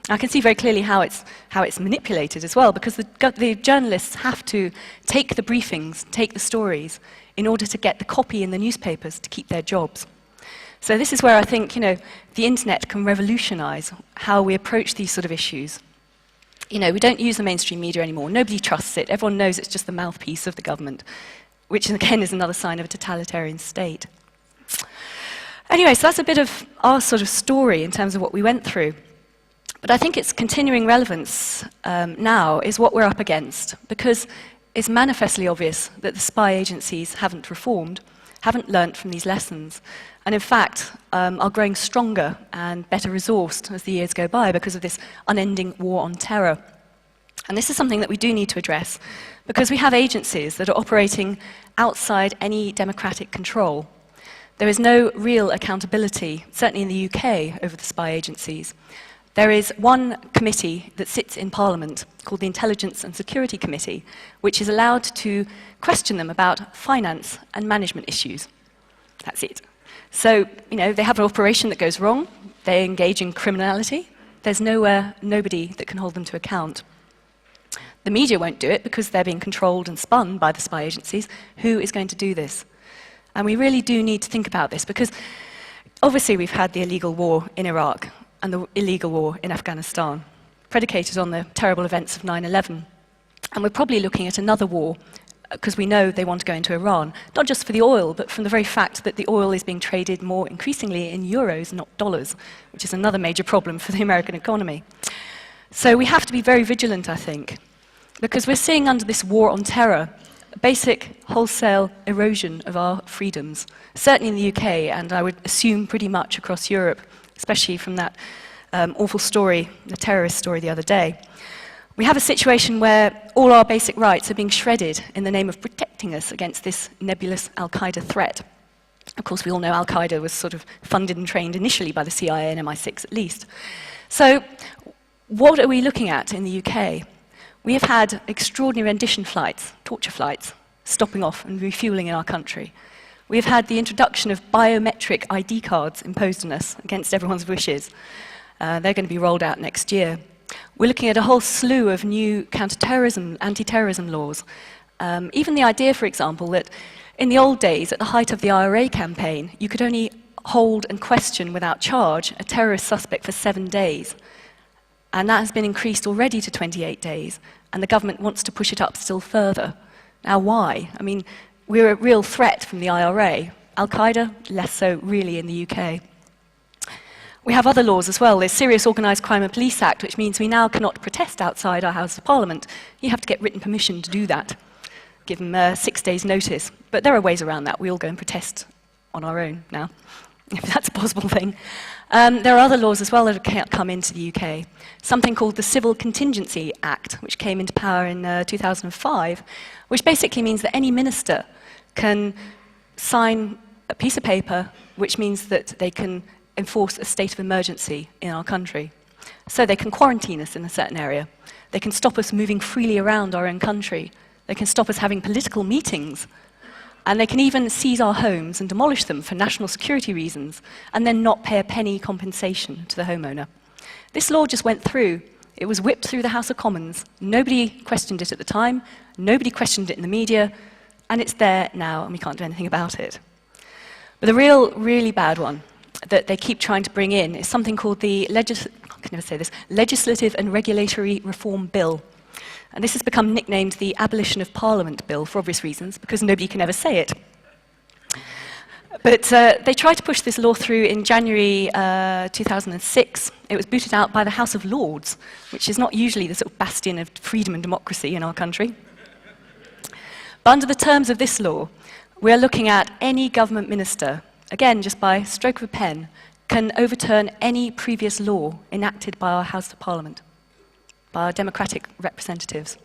I can see very clearly how it's manipulated as well, because the journalists have to take the briefings, take the stories, in order to get the copy in the newspapers to keep their jobs. So this is where I think, you know, the internet can revolutionize how we approach these sort of issues. You know, we don't use the mainstream media anymore. Nobody trusts it. Everyone knows it's just the mouthpiece of the government, which again is another sign of a totalitarian state. Anyway, so that's a bit of our sort of story in terms of what we went through. But I think its continuing relevance now is what we're up against, because it's manifestly obvious that the spy agencies haven't reformed, haven't learnt from these lessons, and in fact are growing stronger and better resourced as the years go by because of this unending war on terror. And this is something that we do need to address, because we have agencies that are operating outside any democratic control. There is no real accountability, certainly in the UK, over the spy agencies. There is one committee that sits in Parliament called the Intelligence and Security Committee, which is allowed to question them about finance and management issues. That's it. So, you know, they have an operation that goes wrong, they engage in criminality, there's nobody that can hold them to account. The media won't do it because they're being controlled and spun by the spy agencies. Who is going to do this? And we really do need to think about this, because Obviously, we've had the illegal war in Iraq and the illegal war in Afghanistan, predicated on the terrible events of 9/11. And we're probably looking at another war, because we know they want to go into Iran, not just for the oil, but from the very fact that the oil is being traded more increasingly in euros, not dollars, which is another major problem for the American economy. So we have to be very vigilant, I think, because we're seeing under this war on terror a basic wholesale erosion of our freedoms, certainly in the UK, and I would assume pretty much across Europe, especially from that awful story, the terrorist story the other day. We have a situation where all our basic rights are being shredded in the name of protecting us against this nebulous Al-Qaeda threat. Of course, we all know Al-Qaeda was sort of funded and trained initially by the CIA and MI6 at least. So what are we looking at in the UK? We have had extraordinary rendition flights, torture flights, stopping off and refueling in our country. We have had the introduction of biometric ID cards imposed on us against everyone's wishes. They're going to be rolled out next year. We're looking at a whole slew of new counter-terrorism, anti-terrorism laws. Even the idea, for example, that in the old days, at the height of the IRA campaign, you could only hold and question without charge a terrorist suspect for 7 days. And that has been increased already to 28 days, and the government wants to push it up still further. Now, why? I mean, we're a real threat from the IRA. Al-Qaeda, less so really in the UK. We have other laws as well. There's Serious Organised Crime and Police Act, which means we now cannot protest outside our House of Parliament. You have to get written permission to do that, give them 6 days' notice. But there are ways around that. We all go and protest on our own now, if that's a possible thing. There are other laws as well that have come into the UK. Something called the Civil Contingency Act, which came into power in 2005, which basically means that any minister can sign a piece of paper which means that they can enforce a state of emergency in our country. So they can quarantine us in a certain area. They can stop us moving freely around our own country. They can stop us having political meetings. And they can even seize our homes and demolish them for national security reasons and then not pay a penny compensation to the homeowner. This law just went through. It was whipped through the House of Commons. Nobody questioned it at the time. Nobody questioned it in the media. And it's there now, and we can't do anything about it. But the really bad one that they keep trying to bring in is something called the Legislative and Regulatory Reform Bill. And this has become nicknamed the Abolition of Parliament Bill for obvious reasons, because nobody can ever say it. But they tried to push this law through in January 2006. It was booted out by the House of Lords, which is not usually the sort of bastion of freedom and democracy in our country. But under the terms of this law, we are looking at any government minister, again, just by stroke of a pen, can overturn any previous law enacted by our House of Parliament, by our democratic representatives.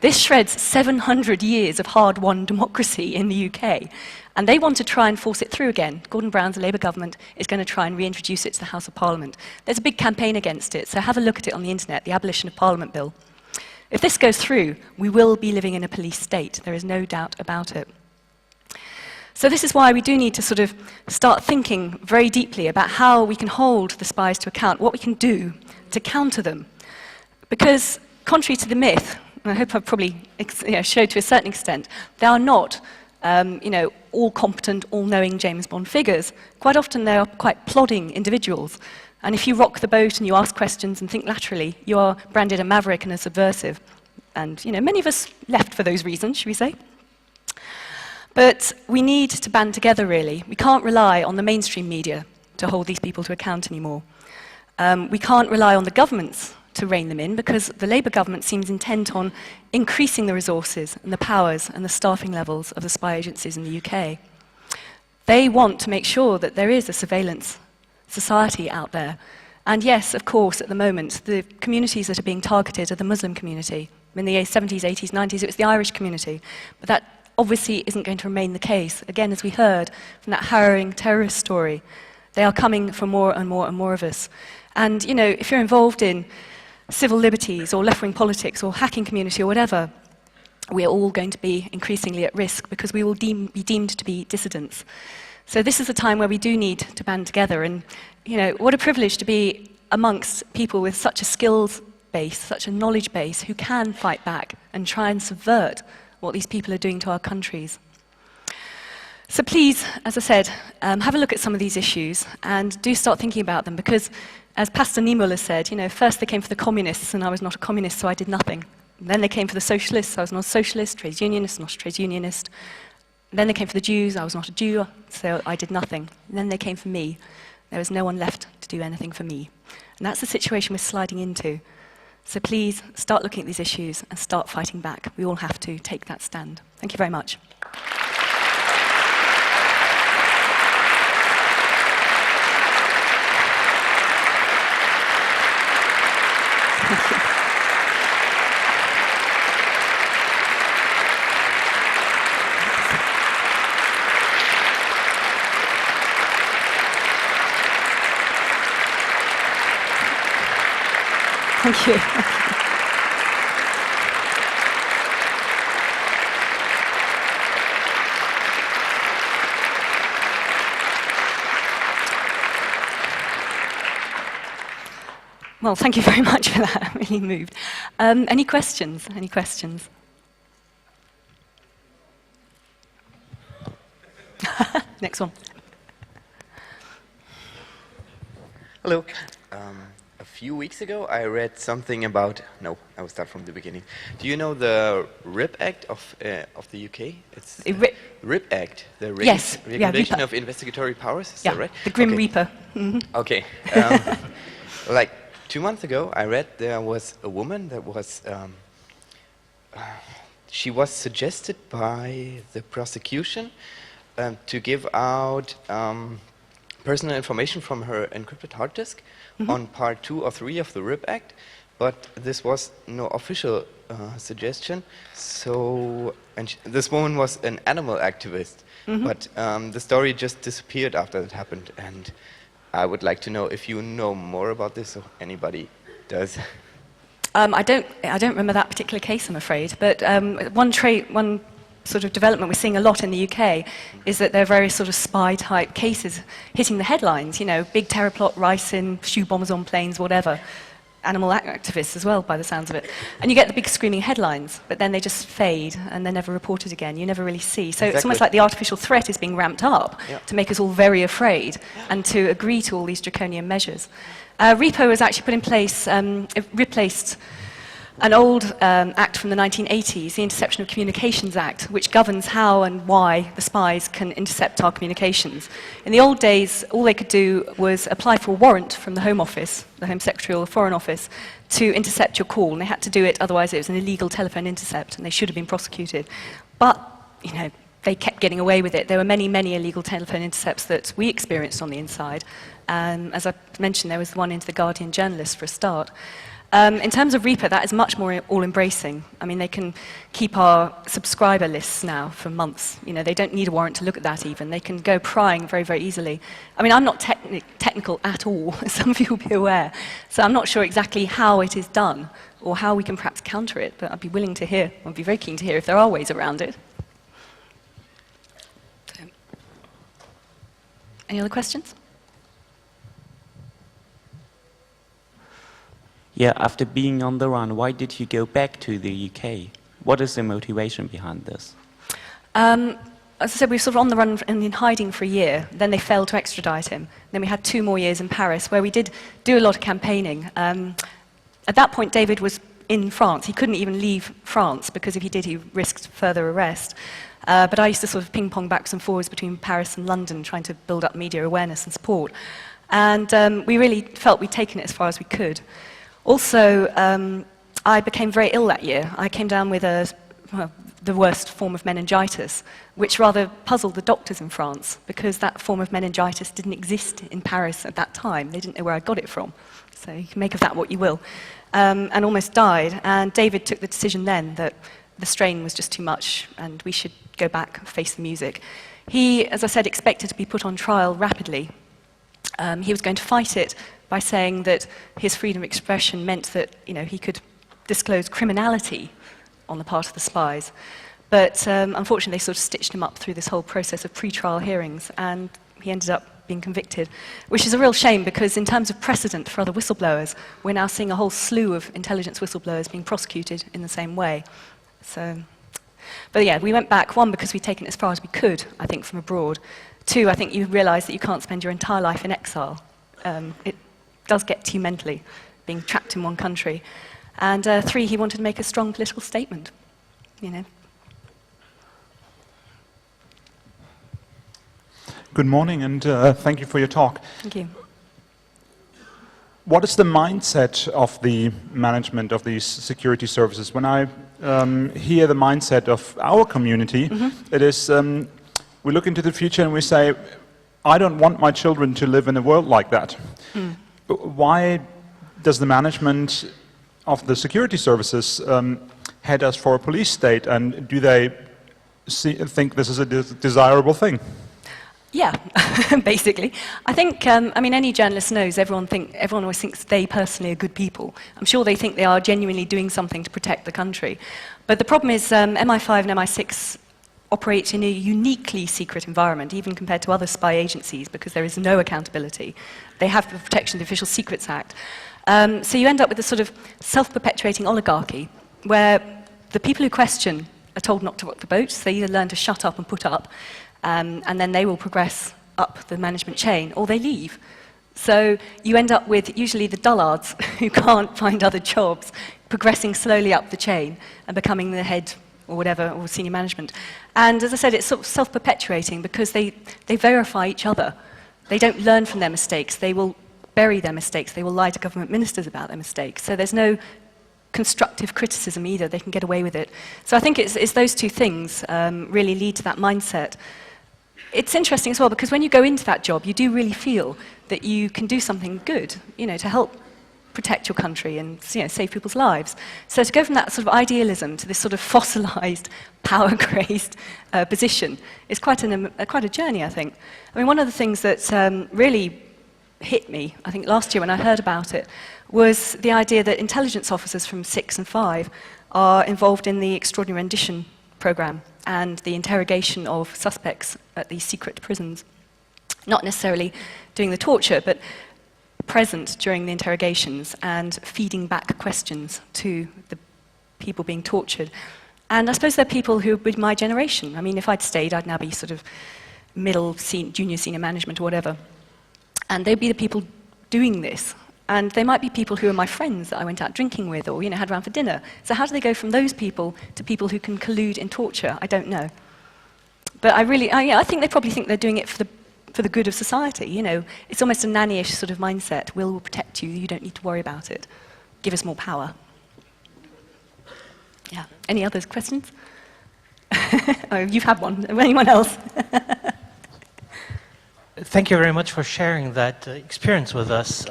This shreds 700 years of hard-won democracy in the UK, and they want to try and force it through again. Gordon Brown's Labour government is going to try and reintroduce it to the House of Parliament. There's a big campaign against it, so have a look at it on the internet, the Abolition of Parliament Bill. If this goes through, we will be living in a police state. There is no doubt about it. So this is why we do need to sort of start thinking very deeply about how we can hold the spies to account, what we can do to counter them. Because contrary to the myth, and I hope I've probably showed to a certain extent, they are not all competent, all-knowing James Bond figures. Quite often they are quite plodding individuals. And if you rock the boat and you ask questions and think laterally, you are branded a maverick and a subversive. And many of us left for those reasons, should we say. But we need to band together, really. We can't rely on the mainstream media to hold these people to account anymore. We can't rely on the governments to rein them in, because the Labour government seems intent on increasing the resources and the powers and the staffing levels of the spy agencies in the UK. They want to make sure that there is a surveillance society out there. And yes, of course, at the moment, the communities that are being targeted are the Muslim community. In the 70s, 80s, 90s, it was the Irish community. But that obviously isn't going to remain the case. Again, as we heard from that harrowing terrorist story, they are coming for more and more and more of us. And, if you're involved in civil liberties or left-wing politics or hacking community or whatever, we are all going to be increasingly at risk because we will be deemed to be dissidents. So this is a time where we do need to band together. And, what a privilege to be amongst people with such a skills base, such a knowledge base, who can fight back and try and subvert what these people are doing to our countries. So please, as I said, have a look at some of these issues and do start thinking about them because, as Pastor Niemöller said, you know, first they came for the communists and I was not a communist, so I did nothing. And then they came for the socialists, I was not a socialist, trades unionist, not a trades unionist. And then they came for the Jews, I was not a Jew, so I did nothing. And then they came for me. There was no one left to do anything for me. And that's the situation we're sliding into. So please start looking at these issues and start fighting back. We all have to take that stand. Thank you very much. Thank you. Well, thank you very much for that. I'm really moved. Any questions? Any questions? Next one. Hello. A few weeks ago, I read something about. No, I will start from the beginning. Do you know the RIP Act of the UK? It's RIP Act, the Yes, Regulation yeah, of Investigatory Powers. Is Yeah, that right? the Grim Okay. Reaper. Mhm. Okay. Like 2 months ago, I read there was a woman that was. She was suggested by the prosecution to give out personal information from her encrypted hard disk on part 2 or 3 of the RIP Act, but this was no official suggestion. So, this woman was an animal activist, but the story just disappeared after that happened, and I would like to know if you know more about this, or anybody does. I don't remember that particular case, I'm afraid, but one sort of development we're seeing a lot in the UK is that there are various sort of spy-type cases hitting the headlines, you know, big terror plot, ricin, shoe bombers on planes, whatever. Animal activists as well, by the sounds of it. And you get the big screaming headlines, but then they just fade and they're never reported again. You never really see. So It's almost like the artificial threat is being ramped up to make us all very afraid and to agree to all these draconian measures. REPO was actually put in place, it replaced an old act from the 1980s, the Interception of Communications Act, which governs how and why the spies can intercept our communications. In the old days, all they could do was apply for a warrant from the Home Office, the Home Secretary or the Foreign Office, to intercept your call, and they had to do it, otherwise it was an illegal telephone intercept, and they should have been prosecuted. But, you know, they kept getting away with it. There were many, many illegal telephone intercepts that we experienced on the inside. As I mentioned, there was one into the Guardian journalist for a start. In terms of Reaper, that is much more all-embracing. I mean, they can keep our subscriber lists now for months. You know, they don't need a warrant to look at that even. They can go prying very, very easily. I mean, I'm not technical at all, as some of you will be aware. So I'm not sure exactly how it is done or how we can perhaps counter it, but I'd be willing to hear. I'd be very keen to hear if there are ways around it. So, any other questions? Yeah, after being on the run, why did you go back to the UK? What is the motivation behind this? As I said, we were sort of on the run and in hiding for a year. Then they failed to extradite him. Then we had 2 more years in Paris, where we did do a lot of campaigning. At that point, David was in France. He couldn't even leave France, because if he did, he risked further arrest. But I used to sort of ping-pong backwards and forwards between Paris and London, trying to build up media awareness and support. And we really felt we'd taken it as far as we could. Also, I became very ill that year. I came down with the worst form of meningitis, which rather puzzled the doctors in France, because that form of meningitis didn't exist in Paris at that time. They didn't know where I got it from. So you can make of that what you will. And almost died. And David took the decision then that the strain was just too much and we should go back and face the music. He, as I said, expected to be put on trial rapidly. He was going to fight it by saying that his freedom of expression meant that, you know, he could disclose criminality on the part of the spies. But unfortunately, they sort of stitched him up through this whole process of pre-trial hearings, and he ended up being convicted, which is a real shame, because in terms of precedent for other whistleblowers, we're now seeing a whole slew of intelligence whistleblowers being prosecuted in the same way. So But yeah, we went back, one, because we'd taken it as far as we could, I think, from abroad. Two, I think you realise that you can't spend your entire life in exile. It does get to you mentally, being trapped in one country. And three, he wanted to make a strong political statement, you know. Good morning, and thank you for your talk. Thank you. What is the mindset of the management of these security services? When I hear the mindset of our community, it is, we look into the future and we say, I don't want my children to live in a world like that. Why does the management of the security services head us for a police state, and do they think this is a desirable thing? Yeah, basically. I think, I mean, any journalist knows everyone always thinks they personally are good people. I'm sure they think they are genuinely doing something to protect the country. But the problem is MI5 and MI6 operate in a uniquely secret environment, even compared to other spy agencies, because there is no accountability. They have the protection of the Official Secrets Act. So you end up with a sort of self-perpetuating oligarchy, where the people who question are told not to rock the boat. So they either learn to shut up and put up, and then they will progress up the management chain, or they leave. So you end up with usually the dullards who can't find other jobs, progressing slowly up the chain and becoming the head or whatever, or senior management. And as I said, it's sort of self-perpetuating because they verify each other. They don't learn from their mistakes. They will bury their mistakes. They will lie to government ministers about their mistakes. So there's no constructive criticism either. They can get away with it. So I think it's those two things really lead to that mindset. It's interesting as well because when you go into that job, you do really feel that you can do something good, you know, to help protect your country and, you know, save people's lives. So to go from that sort of idealism to this sort of fossilized, power-crazed position is quite a journey, I think. I mean, one of the things that really hit me, I think last year when I heard about it, was the idea that intelligence officers from 6 and 5 are involved in the extraordinary rendition program and the interrogation of suspects at these secret prisons. Not necessarily doing the torture, but present during the interrogations and feeding back questions to the people being tortured. And I suppose they're people who would be my generation. I mean, if I'd stayed, I'd now be sort of junior senior management or whatever. And they'd be the people doing this. And they might be people who are my friends that I went out drinking with or, you know, had around for dinner. So how do they go from those people to people who can collude in torture? I don't know. But I think they probably think they're doing it for the good of society, you know. It's almost a nanny-ish sort of mindset. We'll protect you, you don't need to worry about it. Give us more power. Yeah. Any other questions? Oh, you've had one. Anyone else? Thank you very much for sharing that experience with us.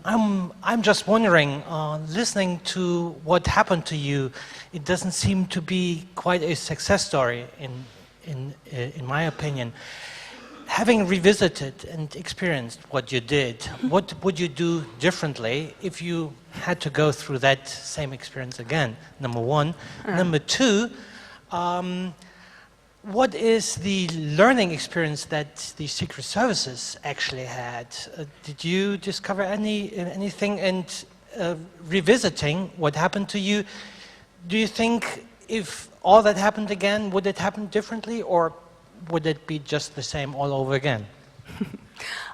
I'm just wondering, listening to what happened to you, it doesn't seem to be quite a success story in my opinion. Having revisited and experienced what you did, what would you do differently if you had to go through that same experience again, number one? Number two, what is the learning experience that the Secret Services actually had? Did you discover anything? And revisiting what happened to you, do you think if all that happened again, would it happen differently, or would it be just the same all over again?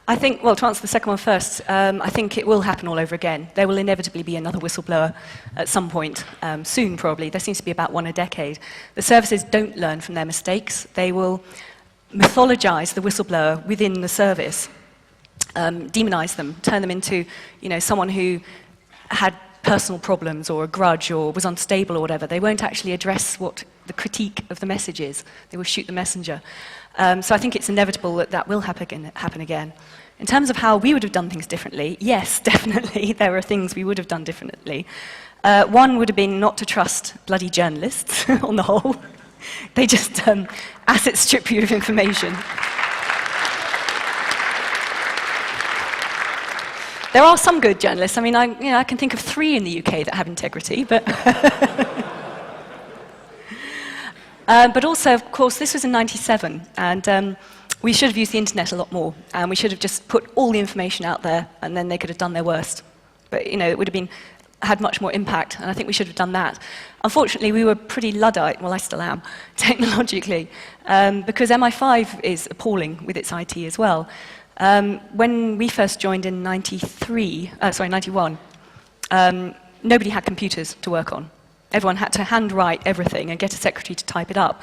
I think, well, to answer the second one first, I think it will happen all over again. There will inevitably be another whistleblower at some point, soon probably. There seems to be about one a decade. The services don't learn from their mistakes. They will mythologize the whistleblower within the service, demonize them, turn them into, you know, someone who had personal problems or a grudge or was unstable or whatever. They won't actually address what the critique of the message is. They will shoot the messenger. So I think it's inevitable that that will happen again. In terms of how we would have done things differently, yes, definitely, there are things we would have done differently. One would have been not to trust bloody journalists, on the whole. They just asset strip you of information. There are some good journalists. I mean, I can think of 3 in the UK that have integrity, but... but also, of course, this was in '97, and we should have used the internet a lot more, and we should have just put all the information out there, and then they could have done their worst. But, you know, it would have been had much more impact, and I think we should have done that. Unfortunately, we were pretty Luddite, well, I still am, technologically, because MI5 is appalling with its IT as well. When we first joined in 91, nobody had computers to work on. Everyone had to handwrite everything and get a secretary to type it up.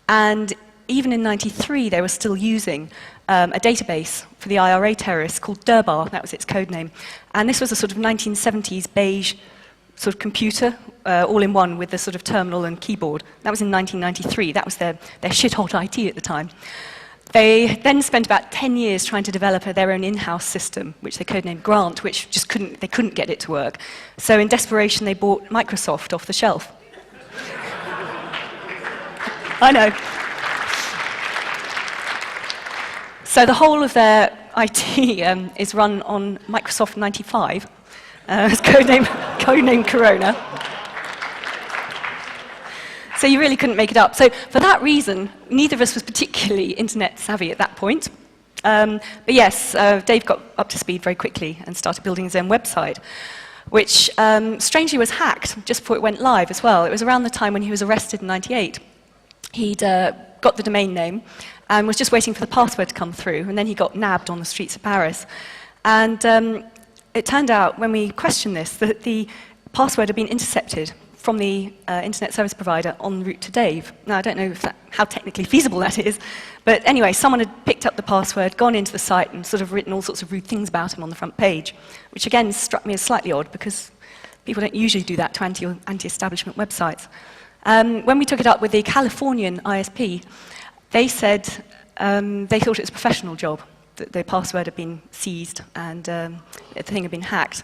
And even in 93, they were still using a database for the IRA terrorists called Durbar, that was its code name. And this was a sort of 1970s beige sort of computer, all in one with the sort of terminal and keyboard. That was in 1993, that was their shit-hot IT at the time. They then spent about 10 years trying to develop their own in-house system, which they codenamed Grant, which just couldn't get it to work. So in desperation, they bought Microsoft off the shelf. I know. So the whole of their IT is run on Microsoft 95, it's codename Corona. So you really couldn't make it up. So for that reason, neither of us was particularly internet savvy at that point. But yes, Dave got up to speed very quickly and started building his own website, which strangely was hacked just before it went live as well. It was around the time when he was arrested in 98. He'd got the domain name and was just waiting for the password to come through, and then he got nabbed on the streets of Paris. And it turned out, when we questioned this, that the password had been intercepted from the internet service provider en route to Dave. Now, I don't know how technically feasible that is, but anyway, someone had picked up the password, gone into the site, and sort of written all sorts of rude things about him on the front page, which again struck me as slightly odd, because people don't usually do that to anti-establishment websites. When we took it up with the Californian ISP, they said they thought it was a professional job, that their password had been seized and the thing had been hacked.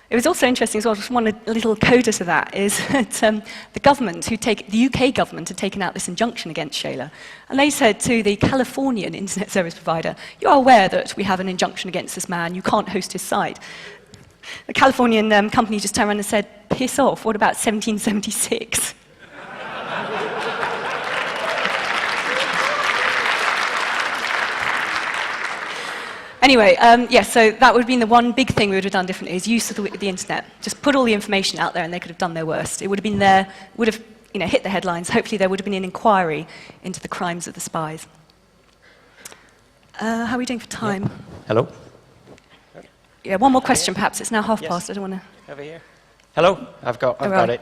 It was also interesting as well, just one little coda to that, is that the government, the UK government had taken out this injunction against Shayla, and they said to the Californian internet service provider, you are aware that we have an injunction against this man, you can't host his site. The Californian company just turned around and said, piss off, what about 1776? Anyway, yes, so that would have been the one big thing we would have done differently, is use of the internet. Just put all the information out there and they could have done their worst. It would have been there, would have hit the headlines. Hopefully there would have been an inquiry into the crimes of the spies. How are we doing for time? Yeah. Hello? Yeah, one more question perhaps. It's now past. I don't want to... Over here. Hello? I've got it.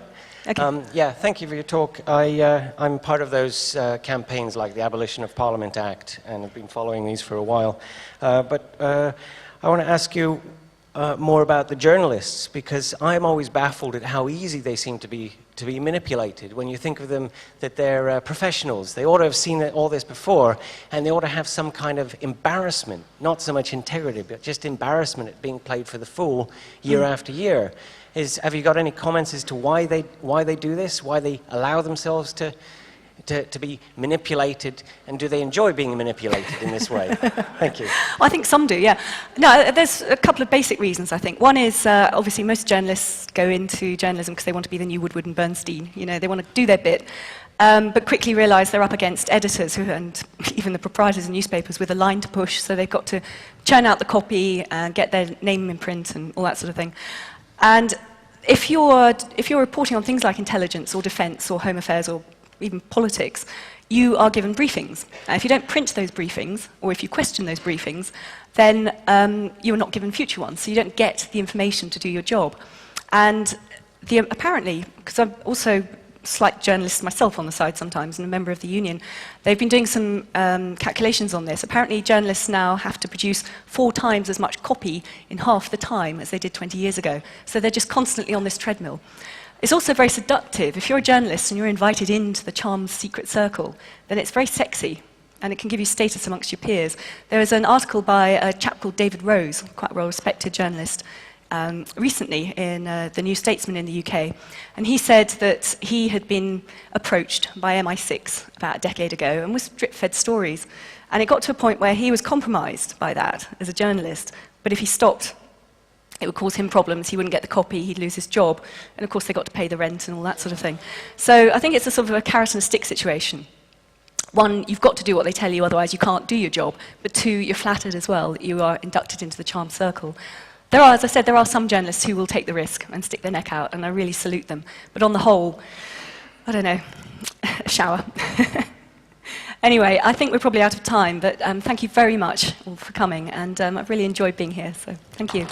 Okay. Yeah, thank you for your talk. I'm part of those campaigns like the Abolition of Parliament Act, and I've been following these for a while. But I want to ask you more about the journalists, because I'm always baffled at how easy they seem to be manipulated. When you think of them, that they're professionals, they ought to have seen all this before, and they ought to have some kind of embarrassment, not so much integrity, but just embarrassment at being played for the fool year after year. Have you got any comments as to why they do this, why they allow themselves to be manipulated, and do they enjoy being manipulated in this way? Thank you. I think some do, yeah. No, there's a couple of basic reasons, I think. One is, obviously, most journalists go into journalism because they want to be the new Woodward and Bernstein. They want to do their bit, but quickly realise they're up against editors and even the proprietors of newspapers with a line to push, so they've got to churn out the copy and get their name in print and all that sort of thing. And if you're reporting on things like intelligence or defence or home affairs or even politics, you are given briefings. And if you don't print those briefings, or if you question those briefings, then you're not given future ones, so you don't get the information to do your job. And apparently, because I'm also a slight journalist myself on the side sometimes and a member of the union, they've been doing some calculations on this. Apparently journalists now have to produce 4 times as much copy in half the time as they did 20 years ago. So they're just constantly on this treadmill. It's also very seductive. If you're a journalist and you're invited into the Charm's secret circle, then it's very sexy, and it can give you status amongst your peers. There was an article by a chap called David Rose, quite a well-respected journalist, recently in the New Statesman in the UK, and he said that he had been approached by MI6 about a decade ago and was drip-fed stories, and it got to a point where he was compromised by that as a journalist, but if he stopped, it would cause him problems, he wouldn't get the copy, he'd lose his job, and of course they got to pay the rent and all that sort of thing. So I think it's a sort of a carrot and a stick situation. One, you've got to do what they tell you, otherwise you can't do your job, but 2, you're flattered as well that you are inducted into the charm circle. There are, as I said, there are some journalists who will take the risk and stick their neck out, and I really salute them. But on the whole, I don't know, a shower. Anyway, I think we're probably out of time, but thank you very much all for coming, and I've really enjoyed being here, so thank you.